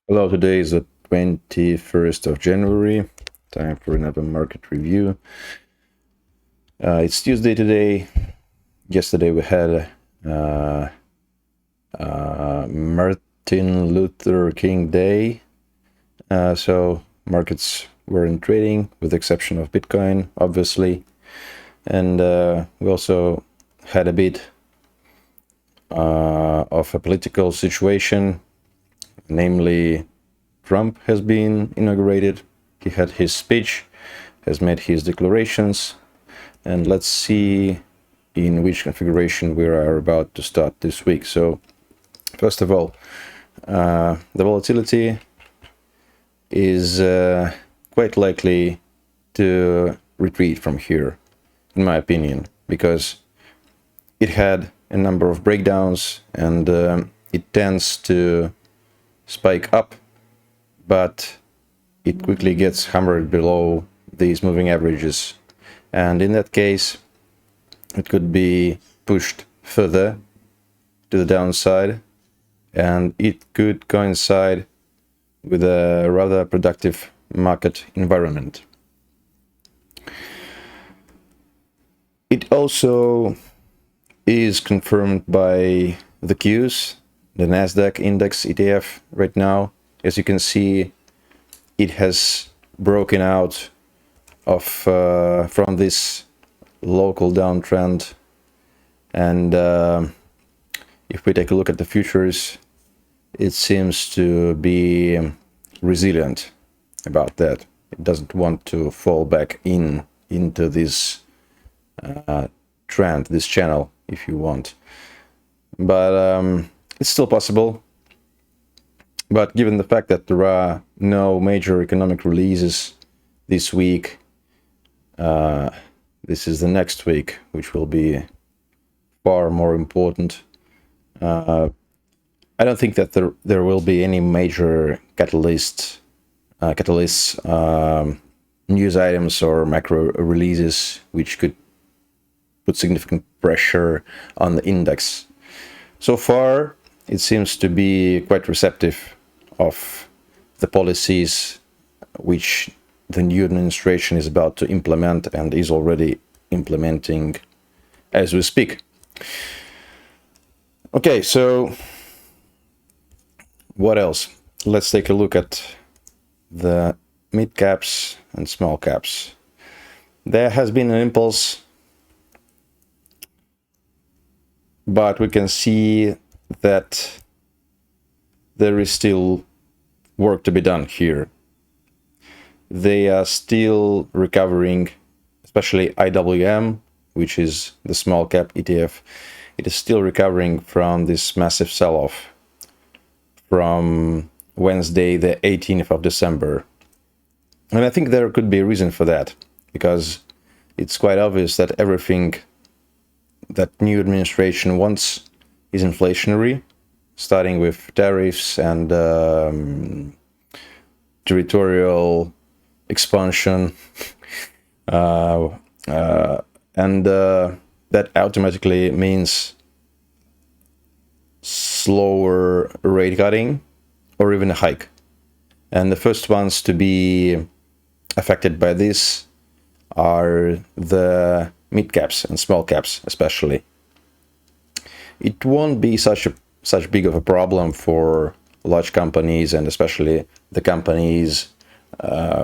Hello, today is the 21st of January. Time for another market review. It's Tuesday today. Yesterday we had Martin Luther King Day. So markets were in trading with the exception of Bitcoin, obviously. And we also had a bit of a political situation, namely Trump has been inaugurated. He had his speech, has made his declarations, and let's see in which configuration we are about to start this week. So, first of all, the volatility is quite likely to retreat from here, in my opinion, because it had a number of breakdowns and it tends to spike up, but it quickly gets hammered below these moving averages. And in that case, it could be pushed further to the downside, and it could coincide with a rather productive market environment. It also is confirmed by the Qs, the Nasdaq index ETF right now. As you can see, it has broken out of from this local downtrend, and if we take a look at the futures, it seems to be resilient about that. It doesn't want to fall back into this trend, this channel, if you want. But it's still possible. But given the fact that there are no major economic releases this week, this is the next week, which will be far more important. I don't think that there will be any major catalysts, news items or macro releases which could put significant pressure on the index. So far, it seems to be quite receptive of the policies which the new administration is about to implement and is already implementing as we speak. Okay, so what else? Let's take a look at the mid caps and small caps. There has been an impulse, but we can see that there is still work to be done here. They are still recovering, especially IWM, which is the small cap ETF. It is still recovering from this massive sell-off from Wednesday, the 18th of December. And I think there could be a reason for that, because it's quite obvious that everything that new administration wants is inflationary, starting with tariffs and territorial expansion, and that automatically means slower rate cutting or even a hike. And the first ones to be affected by this are the mid caps and small caps, especially. It won't be such big of a problem for large companies, and especially the companies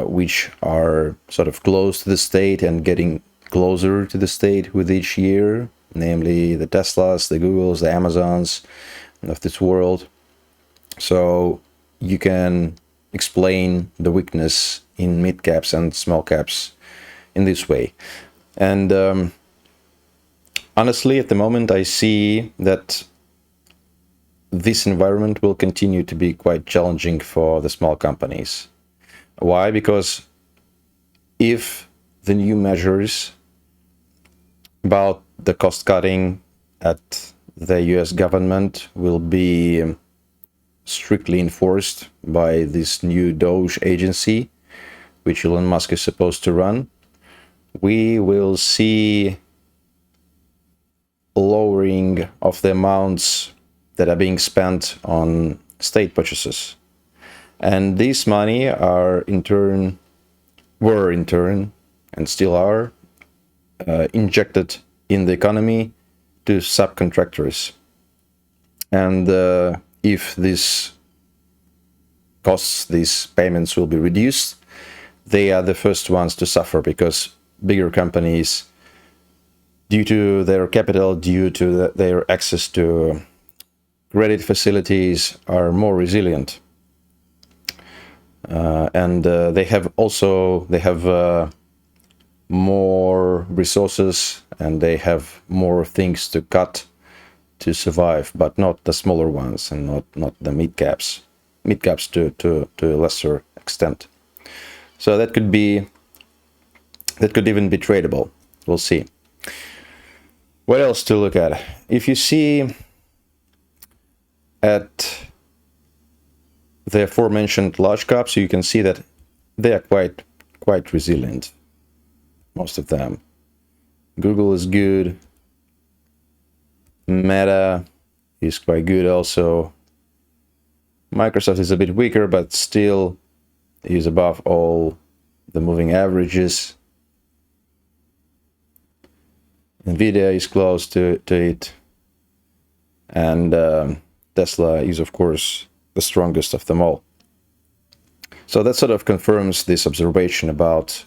which are sort of close to the state and getting closer to the state with each year, namely the Teslas, the Googles, the Amazons of this world. So you can explain the weakness in mid caps and small caps in this way. And honestly, at the moment, I see that this environment will continue to be quite challenging for the small companies. Why? Because if the new measures about the cost cutting at the US government will be strictly enforced by this new Doge agency, which Elon Musk is supposed to run, we will see lowering of the amounts that are being spent on state purchases. And this money were in turn, and still are, injected in the economy to subcontractors. And if this costs, these payments will be reduced, they are the first ones to suffer, because bigger companies, due to their capital, due to their access to credit facilities, are more resilient. And they have more resources, and they have more things to cut to survive, but not the smaller ones, and not the mid caps to a lesser extent. So that could even be tradable. We'll see. What else to look at? If you see at the aforementioned large caps, you can see that they are quite resilient, most of them. Google is good. Meta is quite good also. Microsoft is a bit weaker, but still is above all the moving averages. Nvidia is close to it. And Tesla is, of course, the strongest of them all. So that sort of confirms this observation about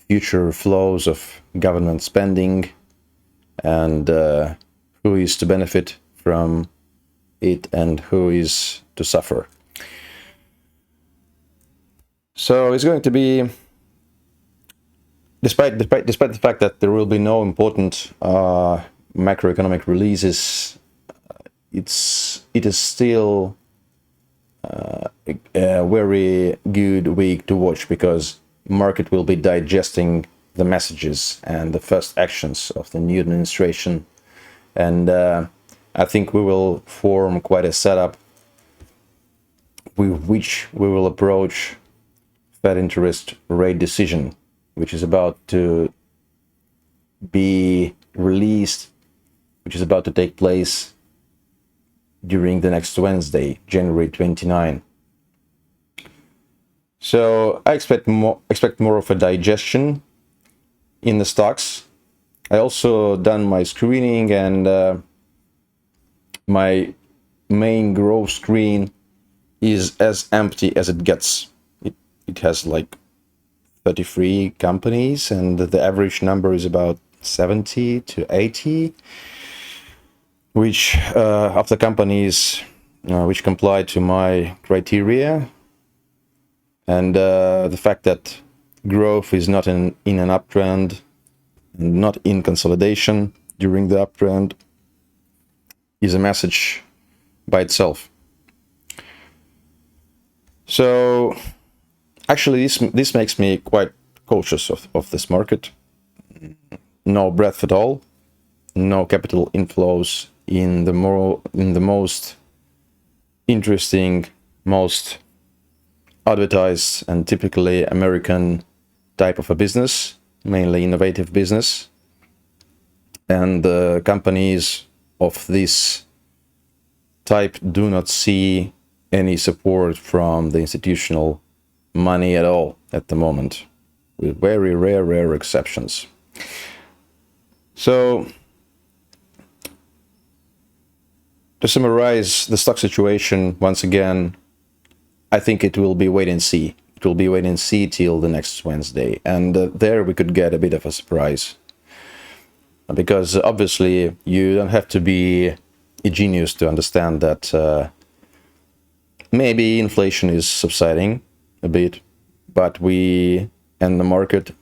future flows of government spending, and who is to benefit from it and who is to suffer. So it's going to be, despite the fact that there will be no important macroeconomic releases, it is still a very good week to watch, because market will be digesting the messages and the first actions of the new administration, and I think we will form quite a setup with which we will approach Fed interest rate decision, which is about to be released, which is about to take place during the next Wednesday, January 29. So I expect more of a digestion in the stocks. I also done my screening, and my main growth screen is as empty as it gets. It has like 33 companies, and the average number is about 70 to 80, which of the companies which comply to my criteria. And the fact that growth is not in an uptrend and not in consolidation during the uptrend is a message by itself. So actually this makes me quite cautious of this market. No breadth at all, no capital inflows in the most interesting, most advertised and typically American type of a business, mainly innovative business. And the companies of this type do not see any support from the institutional money at all at the moment, with very rare exceptions. So to summarize the stock situation once again, I think it will be wait and see. It will be wait and see till the next Wednesday, and there we could get a bit of a surprise. Because obviously you don't have to be a genius to understand that maybe inflation is subsiding a bit, but we and the market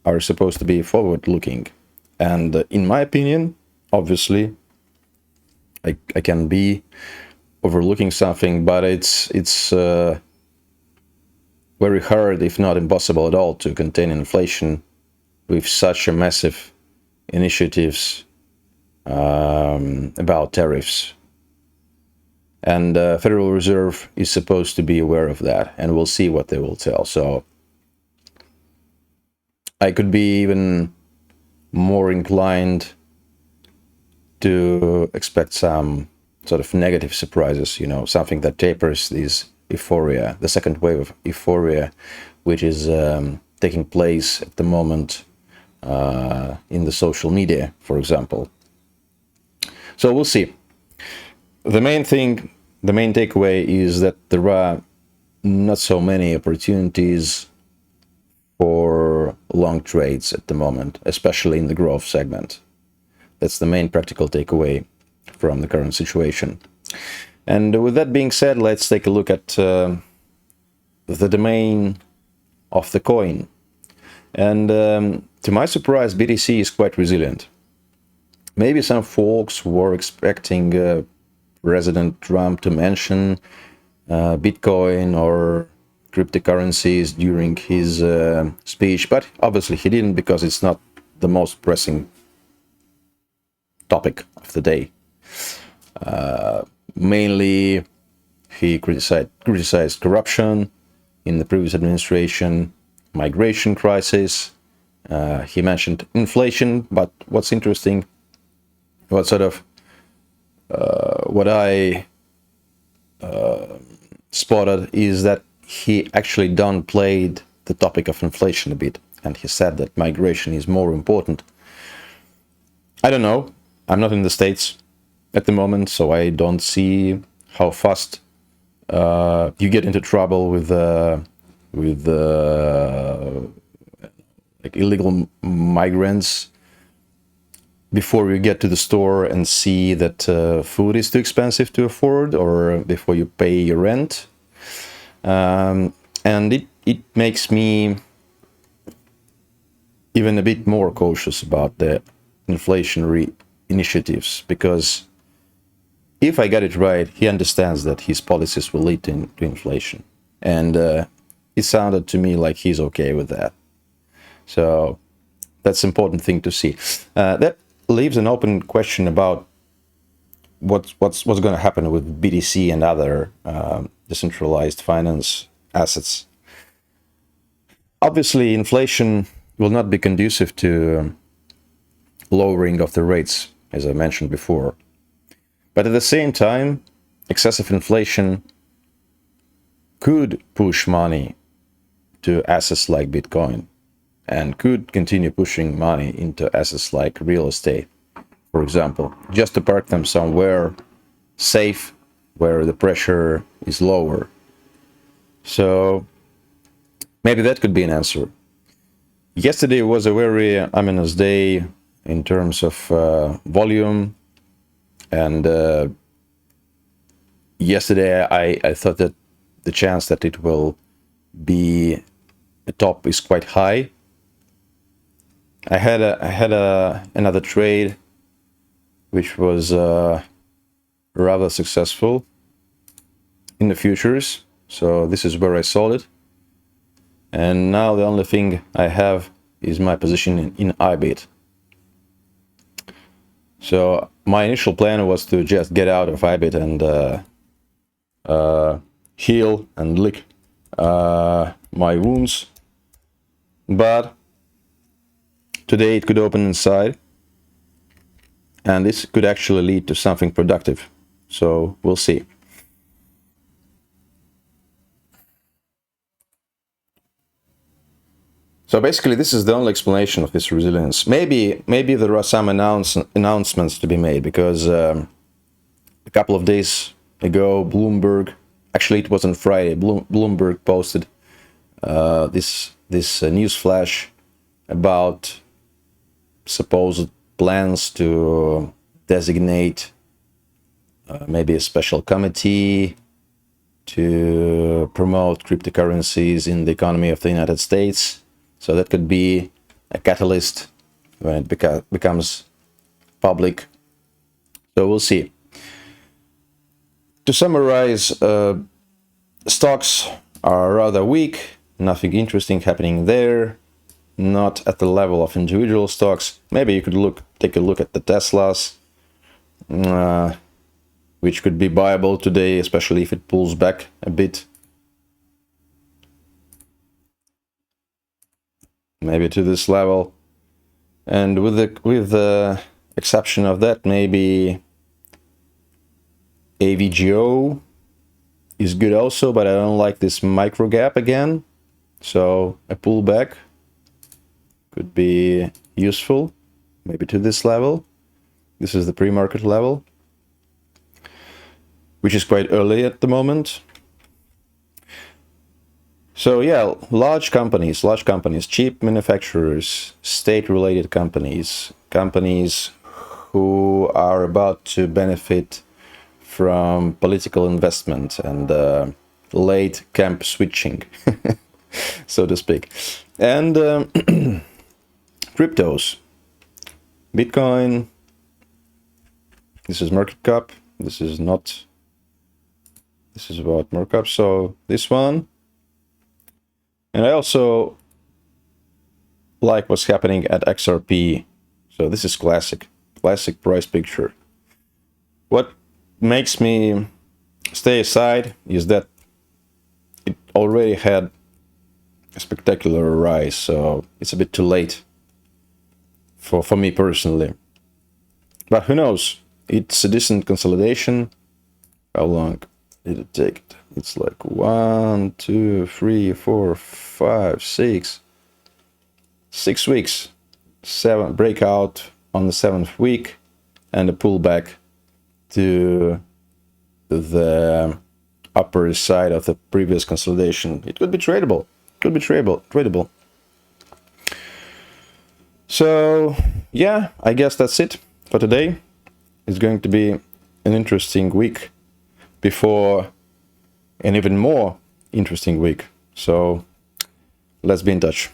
are supposed to be forward-looking. And in my opinion, obviously, I can be overlooking something, but it's very hard, if not impossible at all, to contain inflation with such a massive initiatives about tariffs. And Federal Reserve is supposed to be aware of that, and we'll see what they will tell. So I could be even more inclined to expect some sort of negative surprises, you know, something that tapers this euphoria, the second wave of euphoria, which is taking place at the moment in the social media, for example. So we'll see. The main takeaway is that there are not so many opportunities for long trades at the moment, especially in the growth segment. That's the main practical takeaway from the current situation. And with that being said, let's take a look at the domain of the coin. And to my surprise, BTC is quite resilient. Maybe some folks were expecting President Trump to mention Bitcoin or cryptocurrencies during his speech, but obviously he didn't, because it's not the most pressing topic of the day. Mainly, he criticized corruption in the previous administration, migration crisis. He mentioned inflation, but what's interesting, what I spotted is that he actually downplayed the topic of inflation a bit, and he said that migration is more important. I don't know. I'm not in the States at the moment, so I don't see how fast you get into trouble with like illegal migrants before you get to the store and see that food is too expensive to afford, or before you pay your rent. And it makes me even a bit more cautious about the inflationary initiatives, because if I get it right, he understands that his policies will lead to inflation. And it sounded to me like he's okay with that. So that's an important thing to see. That leaves an open question about what's going to happen with BTC and other decentralized finance assets. Obviously, inflation will not be conducive to lowering of the rates, as I mentioned before. But at the same time, excessive inflation could push money to assets like Bitcoin, and could continue pushing money into assets like real estate, for example, just to park them somewhere safe where the pressure is lower. So maybe that could be an answer. Yesterday was a very ominous day in terms of volume, and yesterday I thought that the chance that it will be a top is quite high. I had another trade which was rather successful in the futures, so this is where I sold it. And now the only thing I have is my position in IBIT. So my initial plan was to just get out of IBIT and heal and lick my wounds, but today it could open inside, and this could actually lead to something productive. So we'll see. So basically, this is the only explanation of this resilience. Maybe there are some announcements to be made, because a couple of days ago, Bloomberg, actually it was on Friday, Bloomberg posted this news flash about supposed plans to designate maybe a special committee to promote cryptocurrencies in the economy of the United States. So that could be a catalyst when it becomes public. So we'll see. To summarize, stocks are rather weak, nothing interesting happening there, not at the level of individual stocks. Maybe you could take a look at the Teslas, which could be buyable today, especially if it pulls back a bit. Maybe to this level. And with the exception of that, maybe AVGO is good also, but I don't like this micro gap again. So a pullback could be useful, maybe to this level. This is the pre-market level, which is quite early at the moment. So yeah, large companies, cheap manufacturers, state-related companies, companies who are about to benefit from political investment and late camp switching, so to speak. And cryptos, Bitcoin, this is market cap, this is not, this is about market cap, so this one. And I also like what's happening at XRP. So this is classic price picture. What makes me stay aside is that it already had a spectacular rise, so it's a bit too late for me personally. But who knows? It's a decent consolidation. How long did it take? It's like 1, 2, 3, 4, 5, 6 weeks. 7 breakout on the 7th week and a pullback to the upper side of the previous consolidation. It could be tradable. Tradable. So yeah, I guess that's it for today. It's going to be an interesting week before an even more interesting week. So let's be in touch.